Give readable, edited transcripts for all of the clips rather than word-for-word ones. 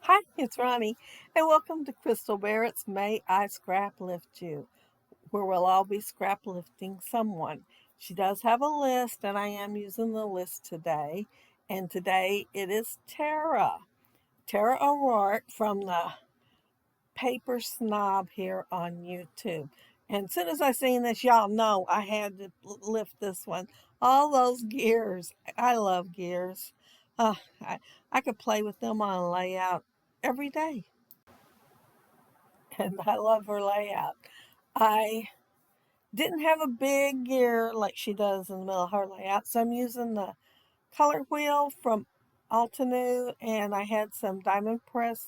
Hi, it's Ronnie, and welcome to Crystal Barrett's May I Scraplift You, where we'll all be scraplifting someone. She does have a list, and I am using the list today. And today it is Tara. Tara O'Rourke from the Paper Snob here on YouTube. And as soon as I seen this, y'all know I had to lift this one. All those gears. I love gears. Uh, I, I could play with them on layout every day. And I love her layout. I didn't have a big gear like she does in the middle of her layout, so I'm using the color wheel from Altenew, and I had some diamond press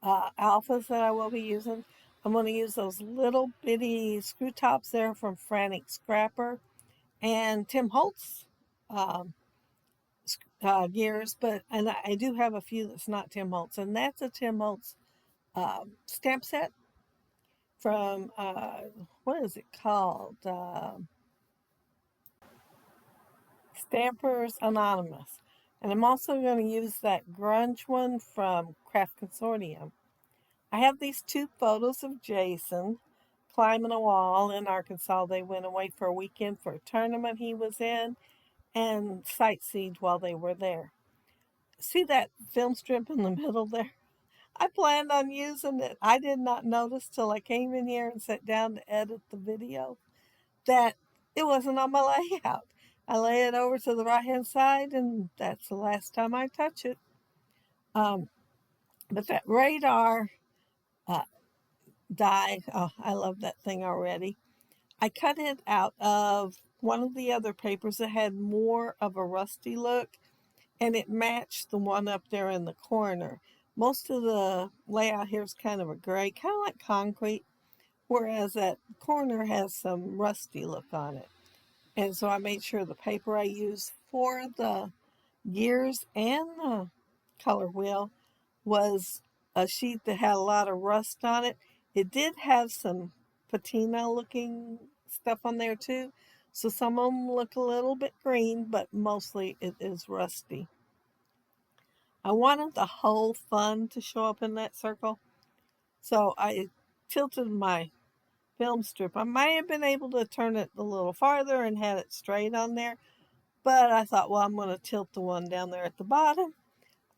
alphas that I will be using. I'm going to use those little bitty screw tops there from Frantic Scrapper and Tim Holtz um, gears, and I do have a few that's not Tim Holtz, and that's a Tim Holtz stamp set from what is it called? Stampers Anonymous. And I'm also going to use that grunge one from Craft Consortium. I have these two photos of Jason climbing a wall in Arkansas. They went away for a weekend for a tournament he was in and sightseed while they were there. See that film strip in the middle there? I planned on using it. I did not notice till I came in here and sat down to edit the video that it wasn't on my layout. I lay it over to the right hand side, and that's the last time I touch it. Um, but that radar uh, die, oh, I love that thing already. I cut it out of one of the other papers that had more of a rusty look, and it matched the one up there in the corner. Most of the layout here is kind of a gray, kind of like concrete, whereas that corner has some rusty look on it. And so I made sure the paper I used for the gears and the color wheel was a sheet that had a lot of rust on it. It did have some patina looking stuff on there too. So some of them look a little bit green, but mostly it is rusty. I wanted the whole fun to show up in that circle. So I tilted my film strip. I might have been able to turn it a little farther and had it straight on there, but I thought, well, I'm going to tilt the one down there at the bottom.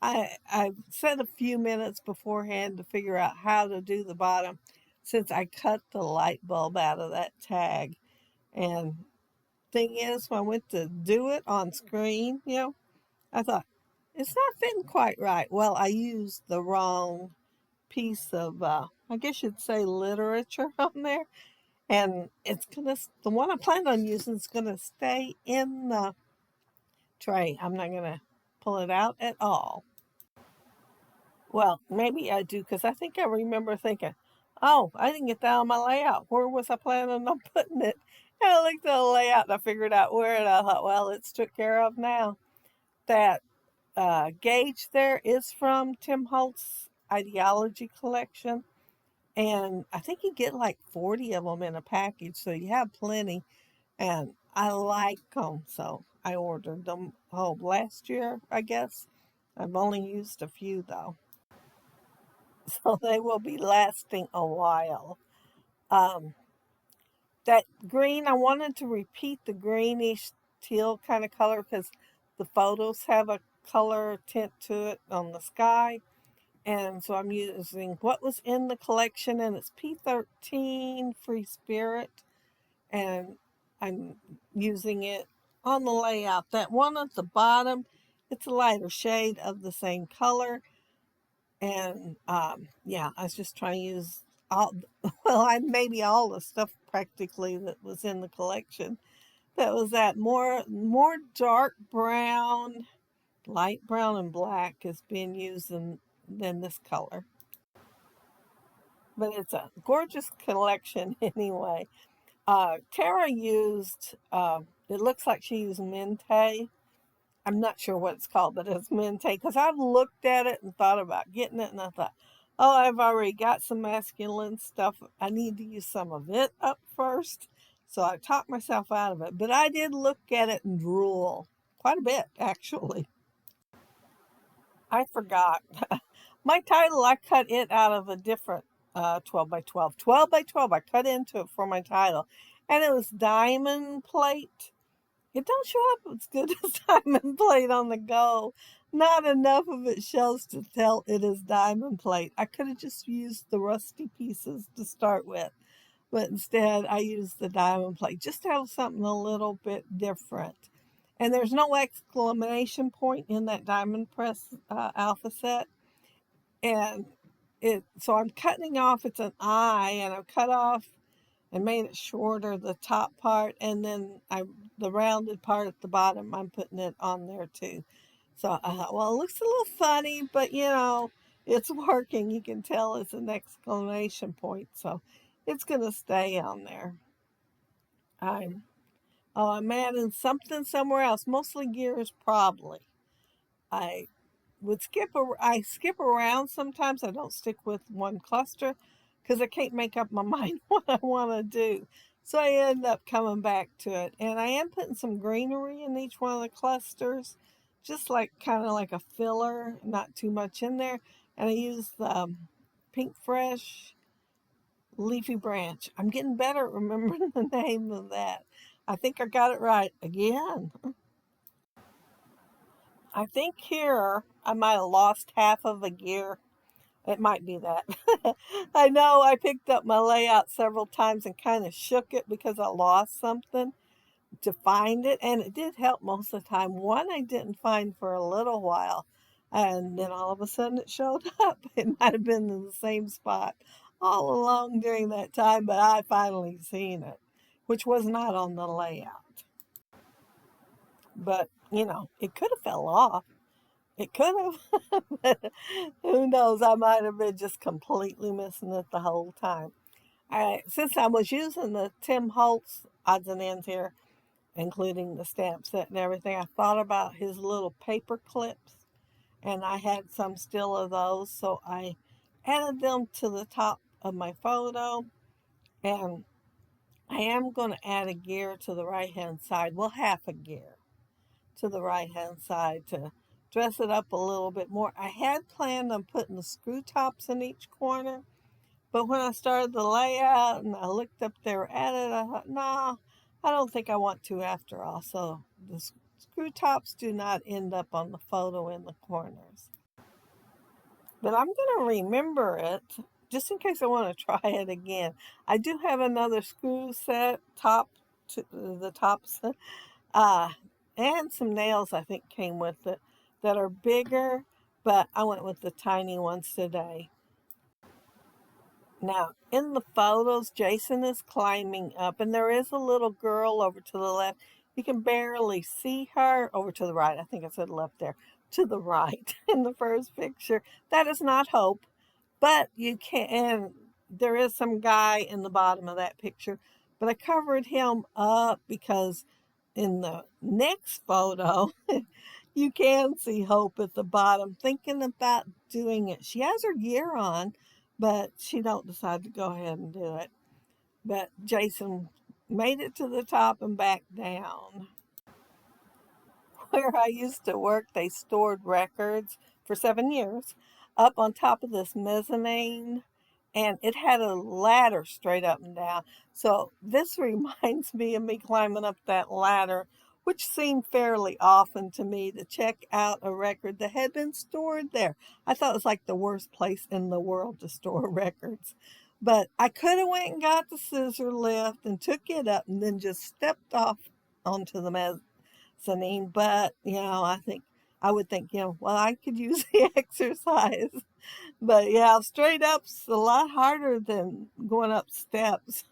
I set a few minutes beforehand to figure out how to do the bottom since I cut the light bulb out of that tag. And thing is, when I went to do it on screen, I thought, it's not fitting quite right. Well, I used the wrong piece of, I guess you'd say, literature on there. And the one I planned on using is going to stay in the tray. I'm not going to pull it out at all. Well, maybe I do because I think I remember thinking, oh, I didn't get that on my layout. Where was I planning on putting it? And I looked at the layout and I figured out where, and I thought, well, it's took care of now. That gauge there is from Tim Holt's Ideology collection. And I think you get like 40 of them in a package, so you have plenty. And I like them, so I ordered them last year, I guess. I've only used a few though, so they will be lasting a while. Um, that green, I wanted to repeat the greenish teal kind of color because the photos have a color tint to it on the sky. And so I'm using what was in the collection, and it's P13 Free Spirit. And I'm using it on the layout. That one at the bottom, it's a lighter shade of the same color. And yeah, I was just trying to use all, well, I maybe all the stuff practically that was in the collection. That was that more dark brown, light brown and black is being used than this color. But it's a gorgeous collection anyway. Tara used, it looks like she used Mente. I'm not sure what it's called, but it's Mente because I've looked at it and thought about getting it, and I thought, oh, I've already got some masculine stuff. I need to use some of it up first. So I talked myself out of it, but I did look at it and drool quite a bit, actually. I forgot. My title, I cut it out of a different 12 by 12. 12 by 12, I cut into it for my title. And it was diamond plate. It don't show up as good as diamond plate on the go. Not enough of it shows to tell it is diamond plate. I could have just used the rusty pieces to start with, but instead I used the diamond plate just to have something a little bit different. And there's no exclamation point in that diamond press alpha set. And so I'm cutting off, it's an eye, and I've cut off and made it shorter, the top part, and then the rounded part at the bottom, I'm putting it on there too. So I thought, well, it looks a little funny, but it's working. You can tell it's an exclamation point, so it's gonna stay on there. I'm I'm adding something somewhere else, mostly gears probably. I I skip around sometimes. I don't stick with one cluster because I can't make up my mind what I want to do. So I end up coming back to it. And I am putting some greenery in each one of the clusters, just like kind of like a filler, not too much in there. And I use the Pink Fresh Leafy Branch. I'm getting better at remembering the name of that. I think I got it right again. I think here I might have lost half of a gear. It might be that. I know I picked up my layout several times and kind of shook it because I lost something to find it. And it did help most of the time. One I didn't find for a little while. And then all of a sudden it showed up. It might have been in the same spot all along during that time, but I finally seen it, which was not on the layout. But, it could have fell off. It could have. But who knows? I might have been just completely missing it the whole time. Since I was using the Tim Holtz odds and ends here, including the stamp set and everything, I thought about his little paper clips, and I had some still of those, so I added them to the top of my photo, and I am going to add a gear to the right hand side. Well, half a gear to the right hand side to dress it up a little bit more. I had planned on putting the screw tops in each corner, but when I started the layout and I looked up they were added, I thought, no, I don't think I want to after all. So the screw tops do not end up on the photo in the corners. But I'm going to remember it just in case I want to try it again. I do have another screw set, the tops Uh, and some nails I think came with it that are bigger, but I went with the tiny ones today. Now, in the photos, Jason is climbing up, and there is a little girl over to the left. You can barely see her over to the right. I think I said left there. To the right in the first picture. That is not Hope, but you can, and there is some guy in the bottom of that picture, but I covered him up because in the next photo, you can see Hope at the bottom thinking about doing it. She has her gear on, but she don't decide to go ahead and do it. But Jason made it to the top and back down. Where I used to work, they stored records for 7 years up on top of this mezzanine, and it had a ladder straight up and down. So this reminds me of me climbing up that ladder, which seemed fairly often to me to check out a record that had been stored there. I thought it was like the worst place in the world to store records. But I could have went and got the scissor lift and took it up and then just stepped off onto the mezzanine. But, I would think, well, I could use the exercise. But yeah, straight up's a lot harder than going up steps.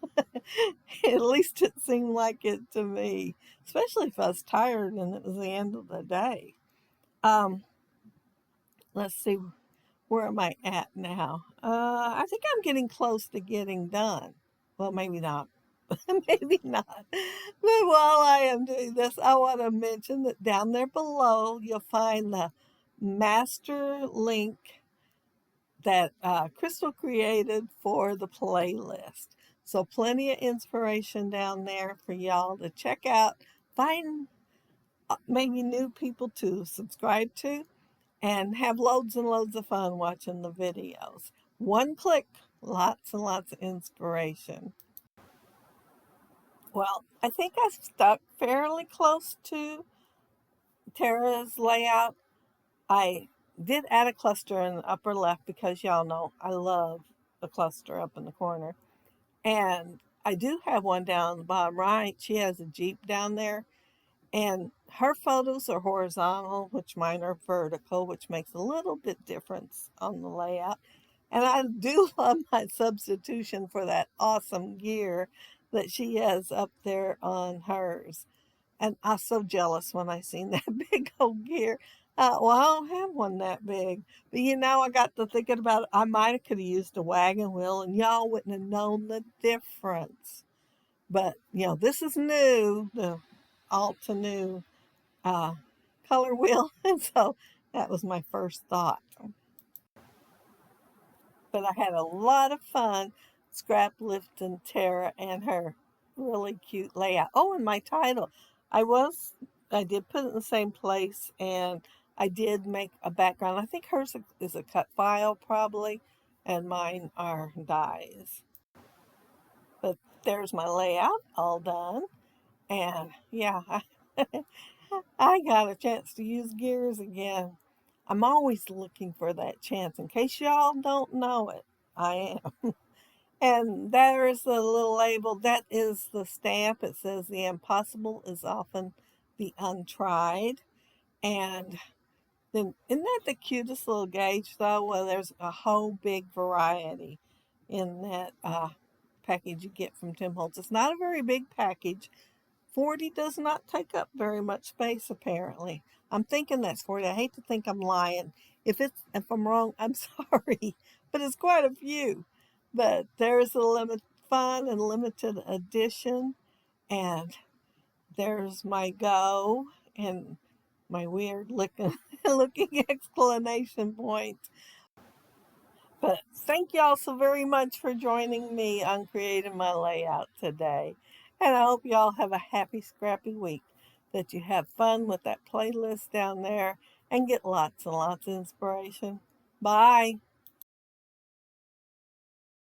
At least it seemed like it to me, especially if I was tired and it was the end of the day. Um, let's see, where am I at now? I think I'm getting close to getting done. Well, maybe not. Maybe not. But while I am doing this, I want to mention that down there below, you'll find the master link that Crystal created for the playlist. So plenty of inspiration down there for y'all to check out. Find maybe new people to subscribe to. and have loads and loads of fun watching the videos. One click, lots and lots of inspiration. Well, I think I stuck fairly close to Tara's layout. I did add a cluster in the upper left because y'all know I love the cluster up in the corner. And I do have one down the bottom right. She has a Jeep down there. And her photos are horizontal, which mine are vertical, which makes a little bit difference on the layout. And I do love my substitution for that awesome gear that she has up there on hers. And I was so jealous when I seen that big old gear. Well, I don't have one that big. But I got to thinking about it. I might have could have used a wagon wheel and y'all wouldn't have known the difference. But, this is new, the Alta new color wheel. And so that was my first thought. But I had a lot of fun scraplifting Tara and her really cute layout. Oh, and my title. I did put it in the same place, and I did make a background. I think hers is a cut file probably, and mine are dies. But there's my layout all done. And yeah, I got a chance to use gears again. I'm always looking for that chance. In case y'all don't know it, I am. And there is the little label. That is the stamp. It says the impossible is often the untried. And then, isn't that the cutest little gauge, though? Well, there's a whole big variety in that package you get from Tim Holtz. It's not a very big package. 40 does not take up very much space, apparently. I'm thinking that's 40. I hate to think I'm lying. If I'm wrong, I'm sorry. But it's quite a few. But there's a fun and limited edition. And there's my go and my weird looking exclamation point. But thank y'all so very much for joining me on creating my layout today. And I hope y'all have a happy, scrappy week, that you have fun with that playlist down there and get lots and lots of inspiration. Bye.